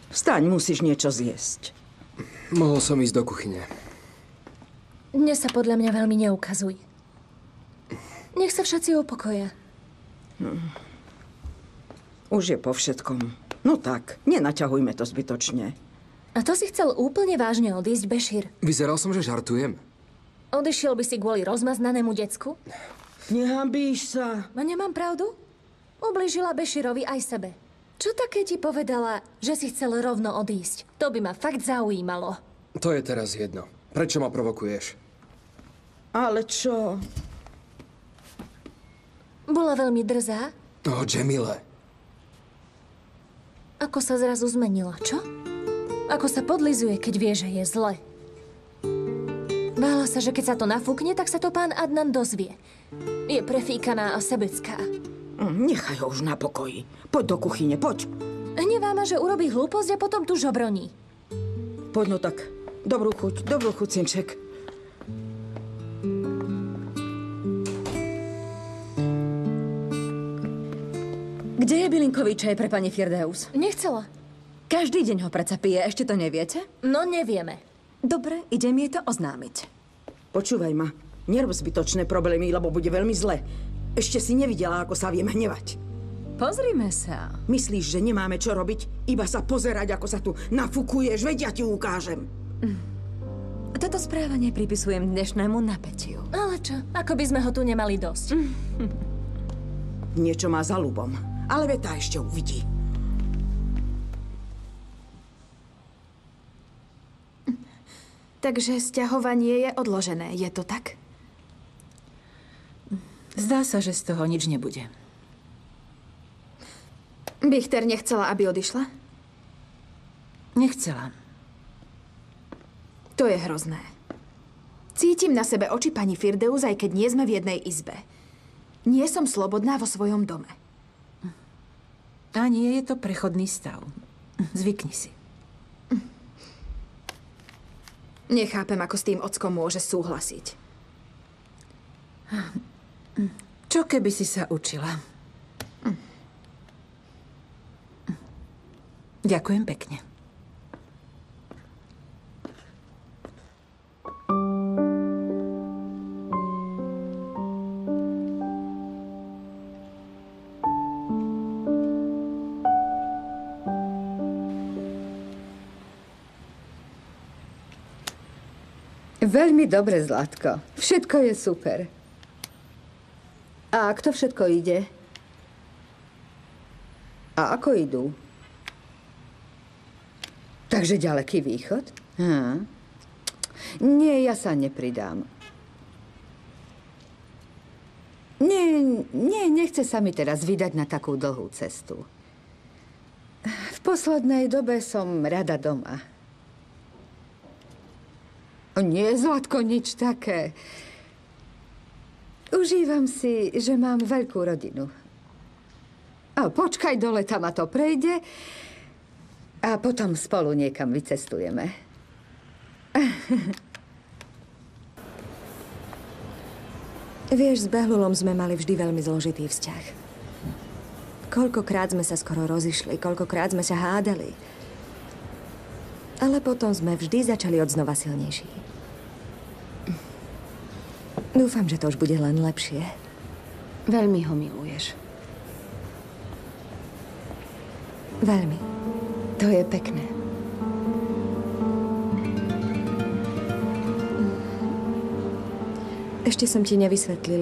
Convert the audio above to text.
Vstaň, musíš niečo zjesť. Mohol som ísť do kuchyne. Dnes sa podľa mňa veľmi neukazuj. Nech sa všetci upokoja. Už je po všetkom. No tak, nenaťahujme to zbytočne. A to si chcel úplne vážne odísť, Bešír? Vyzeral som, že žartujem. Odišiel by si kvôli rozmaznanému decku? Nehambíš sa. No nemám pravdu? Ublížila Bešírovi aj sebe. Čo také ti povedala, že si chcel rovno odísť? To by ma fakt zaujímalo. To je teraz jedno. Prečo ma provokuješ? Ale čo? Bola veľmi drzá? Jamile. Ako sa zrazu zmenila, čo? Ako sa podlizuje, keď vie, že je zle. Bála sa, že keď sa to nafúkne, tak sa to pán Adnan dozvie. Je prefíkaná a sebecká. Nechaj ho už na pokoji. Poď do kuchyne, poď. Hnevá ma, že urobí hlúposť a potom tu žobroní. Poď no tak. Dobrú chuť, synček. Kde je bylinkový čaj pre pani Firdaus? Nechcela. Každý deň ho predsa pije, ešte to neviete? No nevieme. Dobre, idem jej to oznámiť. Počúvaj ma. Nerob zbytočné problémy, lebo bude veľmi zle. Ešte si nevidela, ako sa viem hnevať. Pozrime sa. Myslíš, že nemáme čo robiť? Iba sa pozerať, ako sa tu nafukuješ, veď ja ti ukážem. Toto správanie pripisujem dnešnému napätiu. Ale čo? Ako by sme ho tu nemali dosť. Niečo má za ľubom, ale veta ešte uvidí. Takže sťahovanie je odložené, je to tak? Zdá sa, že z toho nič nebude. Bichter nechcela, aby odišla? Nechcela. To je hrozné. Cítim na sebe oči pani Firdaus, aj keď nie sme v jednej izbe. Nie som slobodná vo svojom dome. A nie je to prechodný stav. Zvykni si. Nechápem, ako s tým ockom môže súhlasiť. Čo keby si sa učila? Ďakujem pekne. Veľmi dobre, Zlatko. Všetko je super. A kto všetko ide? A ako idú? Takže ďaleký východ? Nie, ja sa nepridám. Nie, nechce sa mi teraz vydať na takú dlhú cestu. V poslednej dobe som rada doma. Nie, Zlatko, nič také. Užívam si, že mám veľkú rodinu. A počkaj, do leta ma to prejde a potom spolu niekam vycestujeme. Vieš, s Behlulom sme mali vždy veľmi zložitý vzťah. Koľkokrát sme sa skoro rozišli, koľkokrát sme sa hádali. Ale potom sme vždy začali odznova silnejší. Dúfam, že to už bude len lepšie. Veľmi ho miluješ. Veľmi. To je pekné. Ešte som ti nevysvetlila,